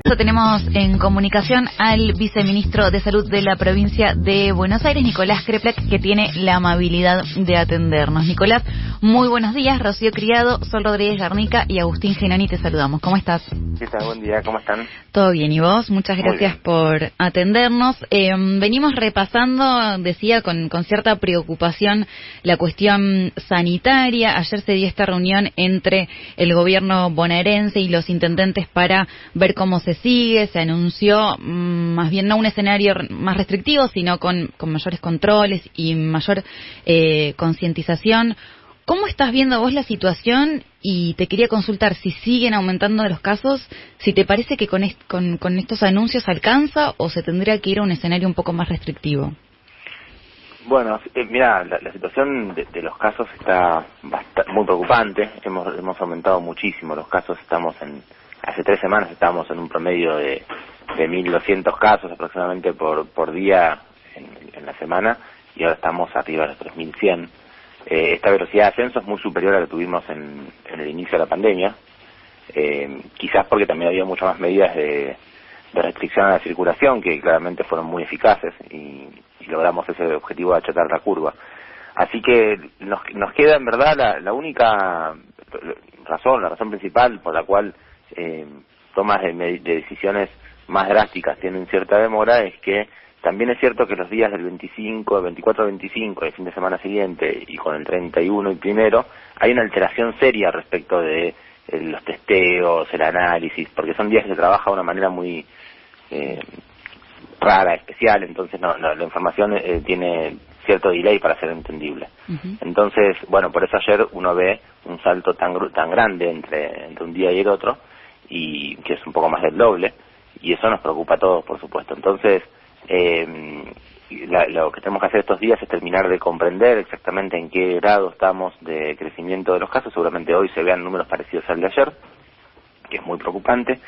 eso tenemos en comunicación al viceministro de Salud de la provincia de Buenos Aires, Nicolás Kreplak, que tiene la amabilidad de atendernos. Nicolás, muy buenos días. Rocío Criado, Sol Rodríguez Garnica y Agustín Genoni te saludamos. ¿Cómo estás? ¿Qué tal? Buen día, ¿cómo están? Todo bien, ¿y vos? Muchas gracias por atendernos. Venimos repasando, decía, con cierta preocupación la cuestión sanitaria. Ayer se dio esta reunión entre el gobierno bonaerense y los intendentes para ver cómo se sigue. Se anunció más bien no un escenario más restrictivo, sino con mayores controles y mayor concientización. ¿Cómo estás viendo vos la situación? Y te quería consultar si siguen aumentando los casos, si te parece que con estos anuncios alcanza o se tendría que ir a un escenario un poco más restrictivo. Bueno, mira, la situación de los casos está muy preocupante. Hemos aumentado muchísimo los casos. Hace 3 semanas estábamos en un promedio de 1.200 casos aproximadamente por día en la semana, y ahora estamos arriba de los 3.100. Esta velocidad de ascenso es muy superior a la que tuvimos en el inicio de la pandemia, quizás porque también había muchas más medidas de restricción a la circulación que claramente fueron muy eficaces y logramos ese objetivo de achatar la curva. Así que nos queda en verdad la única razón, la razón principal por la cual tomas de decisiones más drásticas tienen cierta demora, es que también es cierto que los días del 24 al 25, el fin de semana siguiente, y con el 31 y primero, hay una alteración seria respecto de los testeos, el análisis, porque son días que se trabaja de una manera muy rara, especial, entonces la información tiene cierto delay para ser entendible. Uh-huh. Entonces, bueno, por eso ayer uno ve un salto tan grande entre un día y el otro, y que es un poco más del doble, y eso nos preocupa a todos, por supuesto. Entonces, lo que tenemos que hacer estos días es terminar de comprender exactamente en qué grado estamos de crecimiento de los casos. Seguramente hoy se vean números parecidos al de ayer, que es muy preocupante.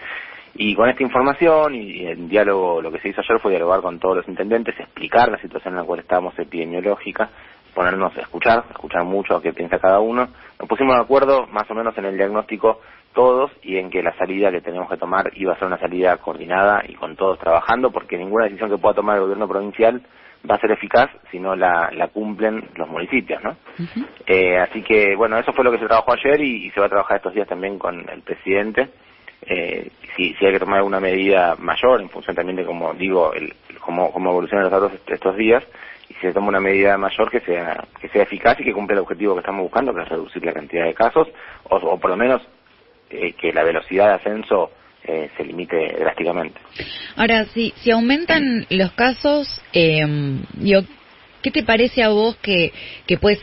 Y con esta información y el diálogo, lo que se hizo ayer fue dialogar con todos los intendentes, explicar la situación en la cual estábamos epidemiológica, ponernos a escuchar mucho a qué piensa cada uno. Nos pusimos de acuerdo más o menos en el diagnóstico todos, y en que la salida que tenemos que tomar iba a ser una salida coordinada y con todos trabajando, porque ninguna decisión que pueda tomar el gobierno provincial va a ser eficaz si no la cumplen los municipios, ¿no? Uh-huh. Así que, bueno, eso fue lo que se trabajó ayer y se va a trabajar estos días también con el presidente. Si hay que tomar alguna medida mayor en función también de, como digo, cómo evolucionan los datos estos días, y si se toma una medida mayor que sea eficaz y que cumpla el objetivo que estamos buscando, que es reducir la cantidad de casos, o por lo menos que la velocidad de ascenso se limite drásticamente. Ahora, si aumentan los casos, ¿qué te parece a vos que pueden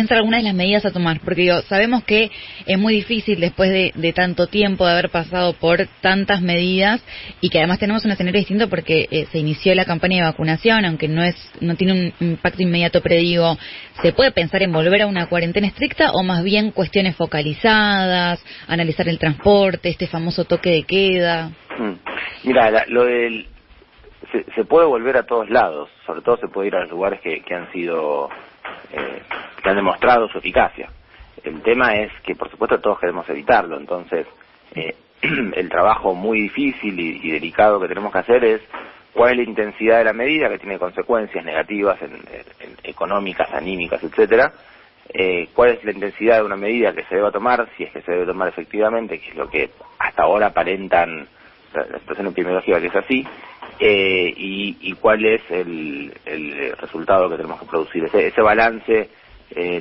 ser algunas de las medidas a tomar? Porque sabemos que es muy difícil después de tanto tiempo de haber pasado por tantas medidas, y que además tenemos un escenario distinto porque se inició la campaña de vacunación, aunque no tiene un impacto inmediato, pero digo, ¿se puede pensar en volver a una cuarentena estricta o más bien cuestiones focalizadas, analizar el transporte, este famoso toque de queda? Mira, lo del se puede volver a todos lados, sobre todo se puede ir a los lugares que han demostrado su eficacia. El tema es que, por supuesto, todos queremos evitarlo. Entonces, el trabajo muy difícil y delicado que tenemos que hacer es cuál es la intensidad de la medida, que tiene consecuencias negativas económicas, anímicas, etcétera. Cuál es la intensidad de una medida que se deba tomar, si es que se debe tomar efectivamente, que es lo que hasta ahora aparentan la situación epidemiológica, que es así, y cuál es el resultado que tenemos que producir. Ese balance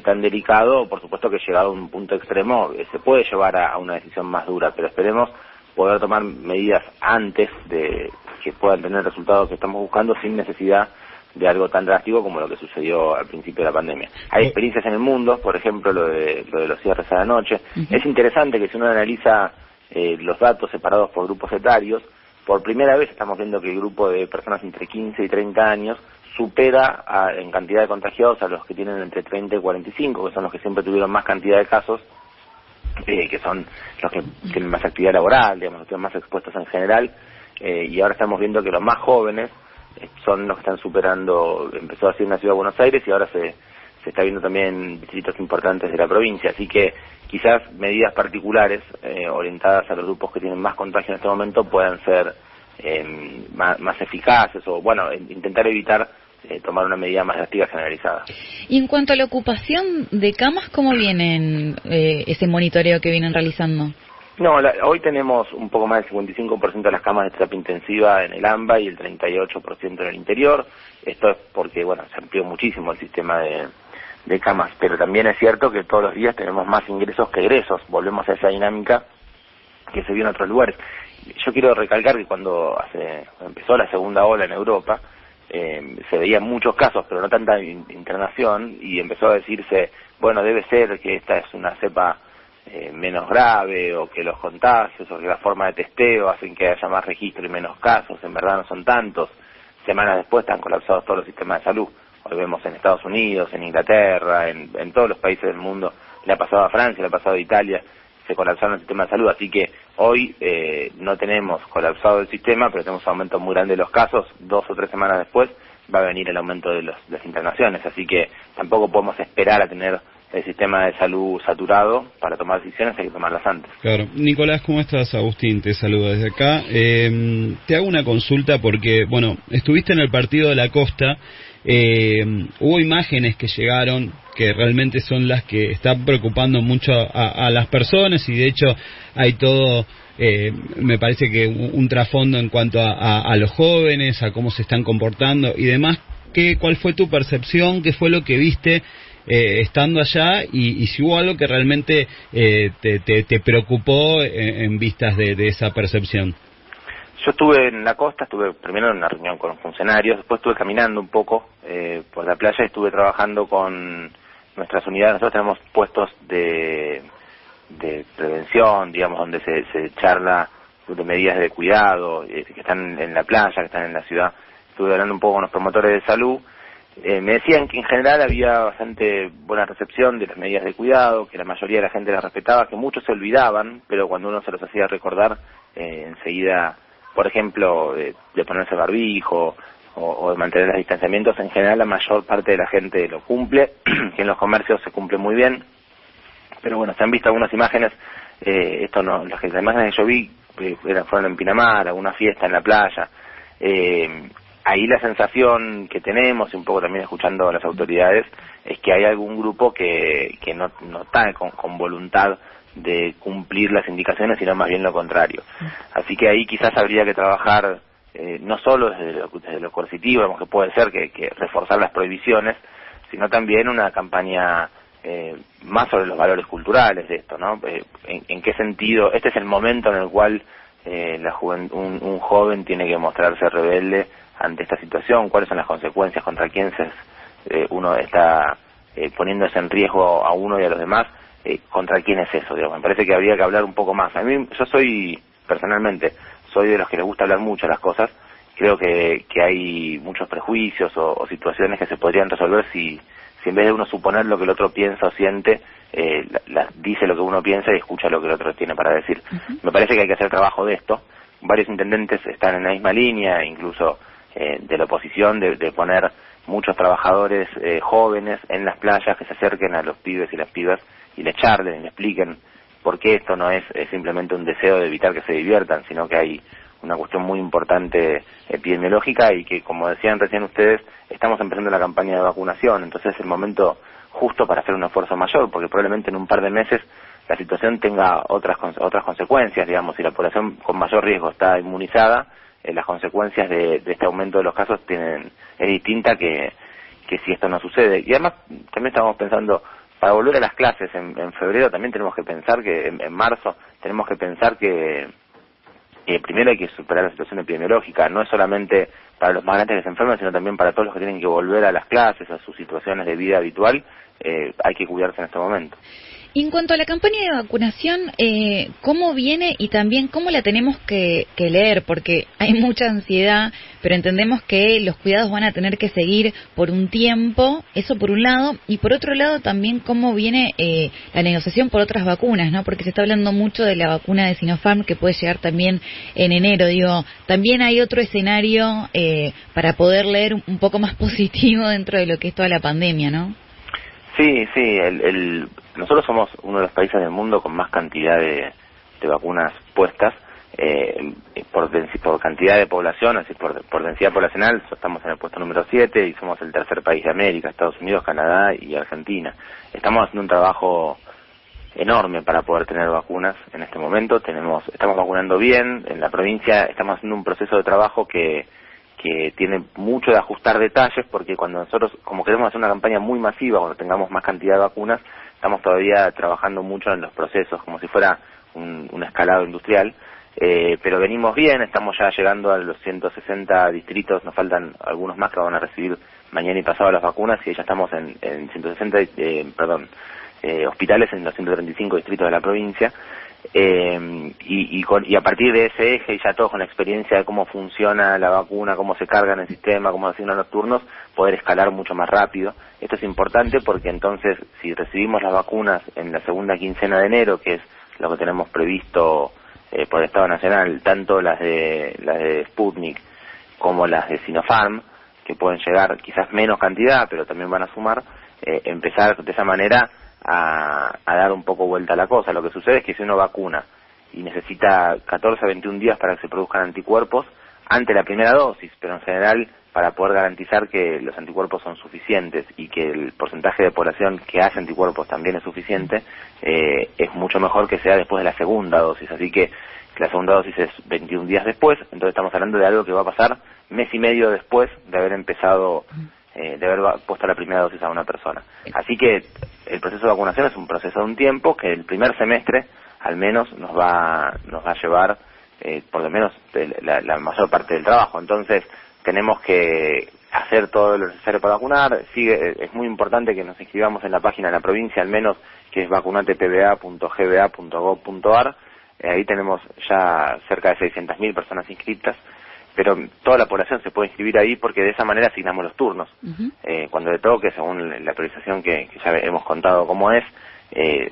tan delicado, por supuesto que llegado a un punto extremo, se puede llevar a una decisión más dura, pero esperemos poder tomar medidas antes de que puedan tener el resultado que estamos buscando, sin necesidad de algo tan drástico como lo que sucedió al principio de la pandemia. Hay experiencias en el mundo, por ejemplo, lo de los cierres a la noche. Uh-huh. Es interesante que si uno analiza los datos separados por grupos etarios, por primera vez estamos viendo que el grupo de personas entre 15 y 30 años supera en cantidad de contagiados a los que tienen entre 30 y 45, que son los que siempre tuvieron más cantidad de casos, que son los que tienen más actividad laboral, digamos, los que están más expuestos en general, y ahora estamos viendo que los más jóvenes son los que están superando. Empezó así en la ciudad de Buenos Aires y ahora se está viendo también en distritos importantes de la provincia, así que quizás medidas particulares orientadas a los grupos que tienen más contagio en este momento puedan ser más eficaces, o bueno, intentar evitar tomar una medida más drástica generalizada. Y en cuanto a la ocupación de camas, ¿cómo vienen ese monitoreo que vienen realizando? No, hoy tenemos un poco más del 55% de las camas de terapia intensiva en el AMBA y el 38% en el interior. Esto es porque, bueno, se amplió muchísimo el sistema de camas, pero también es cierto que todos los días tenemos más ingresos que egresos. Volvemos a esa dinámica que se vio en otros lugares. Yo quiero recalcar que cuando empezó la segunda ola en Europa, se veían muchos casos, pero no tanta internación, y empezó a decirse, bueno, debe ser que esta es una cepa menos grave, o que los contagios, o que la forma de testeo hacen que haya más registro y menos casos. En verdad no son tantos. Semanas después están colapsados todos los sistemas de salud. Hoy vemos en Estados Unidos, en Inglaterra, en todos los países del mundo. Le ha pasado a Francia, le ha pasado a Italia, se colapsaron el sistema de salud. Así que hoy no tenemos colapsado el sistema, pero tenemos un aumento muy grande de los casos. 2 o 3 semanas después va a venir el aumento de las internaciones. Así que tampoco podemos esperar a tener el sistema de salud saturado para tomar decisiones, hay que tomarlas antes. Claro. Nicolás, ¿cómo estás? Agustín te saluda desde acá. Te hago una consulta porque, bueno, estuviste en el partido de la Costa, hubo imágenes que llegaron que realmente son las que están preocupando mucho a las personas, y de hecho hay todo, me parece que un trasfondo en cuanto a los jóvenes, a cómo se están comportando y demás. ¿Cuál fue tu percepción? ¿Qué fue lo que viste estando allá? Y si hubo algo que realmente te preocupó en vistas de esa percepción. Yo estuve en la costa, estuve primero en una reunión con funcionarios, después estuve caminando un poco por la playa, estuve trabajando con nuestras unidades. Nosotros tenemos puestos de prevención, digamos, donde se charla de medidas de cuidado, que están en la playa, que están en la ciudad. Estuve hablando un poco con los promotores de salud. Me decían que en general había bastante buena recepción de las medidas de cuidado, que la mayoría de la gente las respetaba, que muchos se olvidaban, pero cuando uno se los hacía recordar, enseguida, por ejemplo, de ponerse barbijo o de mantener los distanciamientos, en general la mayor parte de la gente lo cumple, que en los comercios se cumple muy bien. Pero bueno, se han visto algunas imágenes, esto no, las imágenes que yo vi fueron en Pinamar, alguna fiesta en la playa. Ahí la sensación que tenemos, y un poco también escuchando a las autoridades, es que hay algún grupo que no está con voluntad de cumplir las indicaciones, sino más bien lo contrario. Así que ahí quizás habría que trabajar no solo desde lo coercitivo, que puede ser que reforzar las prohibiciones, sino también una campaña más sobre los valores culturales de esto, ¿no? ¿En qué sentido? Este es el momento en el cual un joven tiene que mostrarse rebelde ante esta situación. ¿Cuáles son las consecuencias? ¿Contra quién uno está poniéndose en riesgo a uno y a los demás? ¿Contra quién es eso? Digamos, me parece que habría que hablar un poco más. A mí, yo personalmente, soy de los que les gusta hablar mucho las cosas. Creo que hay muchos prejuicios o situaciones que se podrían resolver si en vez de uno suponer lo que el otro piensa o siente, dice lo que uno piensa y escucha lo que el otro tiene para decir. Me parece que hay que hacer trabajo de esto. Varios intendentes están en la misma línea, incluso de la oposición, de poner muchos trabajadores jóvenes en las playas que se acerquen a los pibes y las pibas y les charlen y les expliquen por qué esto no es simplemente un deseo de evitar que se diviertan, sino que hay una cuestión muy importante epidemiológica, y que, como decían recién ustedes, estamos empezando la campaña de vacunación. Entonces es el momento justo para hacer un esfuerzo mayor, porque probablemente en un par de meses la situación tenga otras consecuencias. Digamos, si la población con mayor riesgo está inmunizada, las consecuencias de este aumento de los casos es distinta que si esto no sucede. Y además también estamos pensando, para volver a las clases en febrero, también tenemos que pensar que en marzo tenemos que pensar que primero hay que superar la situación epidemiológica. No es solamente para los más grandes que se enferman, sino también para todos los que tienen que volver a las clases, a sus situaciones de vida habitual. Hay que cuidarse en este momento. Y en cuanto a la campaña de vacunación, ¿cómo viene y también cómo la tenemos que leer? Porque hay mucha ansiedad, pero entendemos que los cuidados van a tener que seguir por un tiempo, eso por un lado, y por otro lado también cómo viene la negociación por otras vacunas, ¿no? Porque se está hablando mucho de la vacuna de Sinopharm, que puede llegar también en enero. Digo, también hay otro escenario para poder leer un poco más positivo dentro de lo que es toda la pandemia, ¿no? Sí, sí, nosotros somos uno de los países del mundo con más cantidad de vacunas puestas, por cantidad de población, así por densidad poblacional, estamos en el puesto número 7 y somos el tercer país de América, Estados Unidos, Canadá y Argentina. Estamos haciendo un trabajo enorme para poder tener vacunas en este momento. Estamos vacunando bien, en la provincia estamos haciendo un proceso de trabajo que tiene mucho de ajustar detalles, porque cuando nosotros, como queremos hacer una campaña muy masiva, cuando tengamos más cantidad de vacunas, estamos todavía trabajando mucho en los procesos, como si fuera un escalado industrial, pero venimos bien, estamos ya llegando a los 160 distritos, nos faltan algunos más que van a recibir mañana y pasado las vacunas, y ya estamos en 160, hospitales en los 135 distritos de la provincia, y a partir de ese eje, y ya todos con la experiencia de cómo funciona la vacuna, cómo se carga en el sistema, cómo se asignan los turnos, poder escalar mucho más rápido. Esto es importante porque entonces, si recibimos las vacunas en la segunda quincena de enero, que es lo que tenemos previsto por el Estado Nacional, tanto las de Sputnik como las de Sinopharm, que pueden llegar quizás menos cantidad, pero también van a sumar, empezar de esa manera a dar un poco vuelta a la cosa. Lo que sucede es que si uno vacuna y necesita 14 a 21 días para que se produzcan anticuerpos ante la primera dosis, pero en general para poder garantizar que los anticuerpos son suficientes y que el porcentaje de población que hace anticuerpos también es suficiente, es mucho mejor que sea después de la segunda dosis. Así que la segunda dosis es 21 días después, entonces estamos hablando de algo que va a pasar mes y medio después de haber empezado, de haber puesto la primera dosis a una persona. Así que el proceso de vacunación es un proceso de un tiempo que el primer semestre al menos nos va a llevar por lo menos la mayor parte del trabajo. Entonces tenemos que hacer todo lo necesario para vacunar. Es muy importante que nos inscribamos en la página de la provincia, al menos, que es vacunatepba.gba.gov.ar. Ahí tenemos ya cerca de 600.000 personas inscritas, pero toda la población se puede inscribir ahí porque de esa manera asignamos los turnos. Cuando le toque, según la priorización que ya hemos contado cómo es,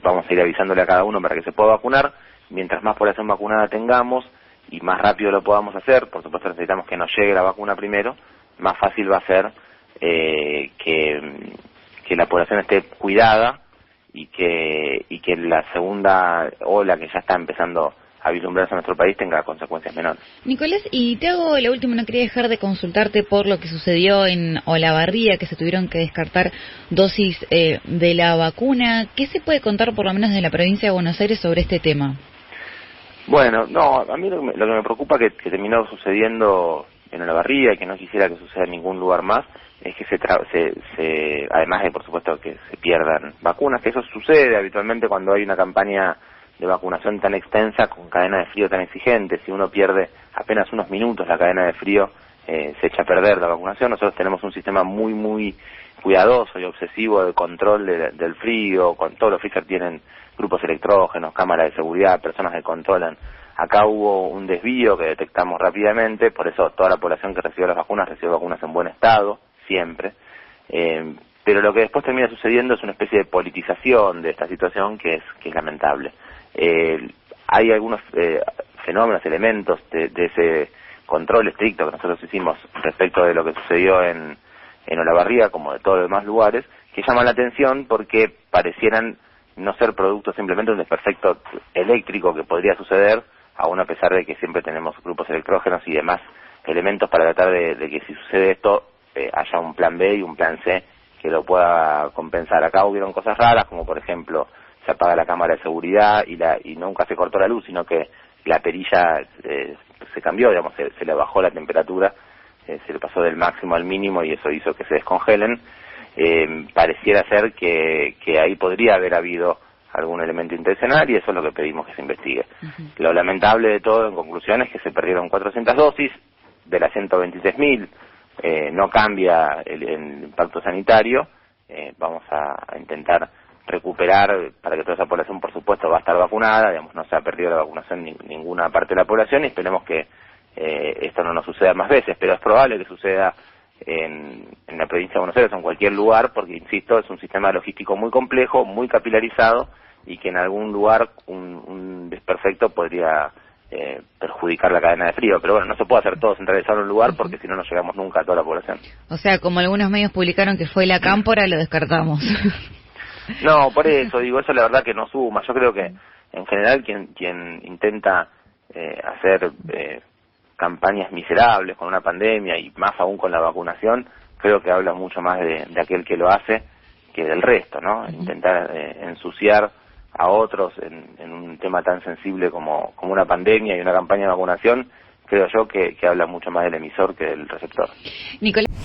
vamos a ir avisándole a cada uno para que se pueda vacunar. Mientras más población vacunada tengamos y más rápido lo podamos hacer, por supuesto necesitamos que nos llegue la vacuna primero, más fácil va a ser que la población esté cuidada y que la segunda ola que ya está empezando a vislumbrarse en nuestro país tenga consecuencias menores. Nicolás, y te hago la última, no quería dejar de consultarte por lo que sucedió en Olavarría, que se tuvieron que descartar dosis de la vacuna. ¿Qué se puede contar por lo menos de la provincia de Buenos Aires sobre este tema? Bueno, no, a mí lo que me preocupa que terminó sucediendo en Olavarría y que no quisiera que suceda en ningún lugar más, es que además de, por supuesto, que se pierdan vacunas, que eso sucede habitualmente cuando hay una campaña de vacunación tan extensa con cadena de frío tan exigente. Si uno pierde apenas unos minutos la cadena de frío, se echa a perder la vacunación. Nosotros tenemos un sistema muy, muy cuidadoso y obsesivo de control del frío. Todos los freezer tienen grupos electrógenos, cámaras de seguridad, personas que controlan. Acá hubo un desvío que detectamos rápidamente, por eso toda la población que recibió las vacunas recibió vacunas en buen estado, siempre. Pero lo que después termina sucediendo es una especie de politización de esta situación que es lamentable. Hay algunos fenómenos, elementos de ese control estricto que nosotros hicimos respecto de lo que sucedió en Olavarría, como de todos los demás lugares, que llaman la atención porque parecieran no ser producto simplemente de un desperfecto eléctrico que podría suceder, aún a pesar de que siempre tenemos grupos electrógenos y demás elementos para tratar de que si sucede esto haya un plan B y un plan C que lo pueda compensar. Acá hubieron cosas raras, como por ejemplo se apaga la cámara de seguridad y nunca se cortó la luz, sino que la perilla se cambió, digamos, se le bajó la temperatura, se le pasó del máximo al mínimo y eso hizo que se descongelen. Pareciera ser que ahí podría haber habido algún elemento intencional y eso es lo que pedimos que se investigue. Lo lamentable de todo, en conclusión, es que se perdieron 400 dosis de las 126.000. No cambia el impacto sanitario. Vamos a intentar recuperar para que toda esa población, por supuesto, va a estar vacunada. Digamos, no se ha perdido la vacunación en ninguna parte de la población y esperemos que esto no nos suceda más veces, pero es probable que suceda en la provincia de Buenos Aires o en cualquier lugar, porque, insisto, es un sistema logístico muy complejo, muy capilarizado y que en algún lugar un desperfecto podría perjudicar la cadena de frío. Pero bueno, no se puede hacer todo centralizado en un lugar porque si no, no llegamos nunca a toda la población. O sea, como algunos medios publicaron que fue la cámpora, lo descartamos. No, por eso digo, eso la verdad que no suma. Yo creo que en general quien intenta hacer campañas miserables con una pandemia y más aún con la vacunación, creo que habla mucho más de aquel que lo hace que del resto, ¿no? Intentar ensuciar a otros en un tema tan sensible como una pandemia y una campaña de vacunación, creo yo que habla mucho más del emisor que del receptor. Nicolás.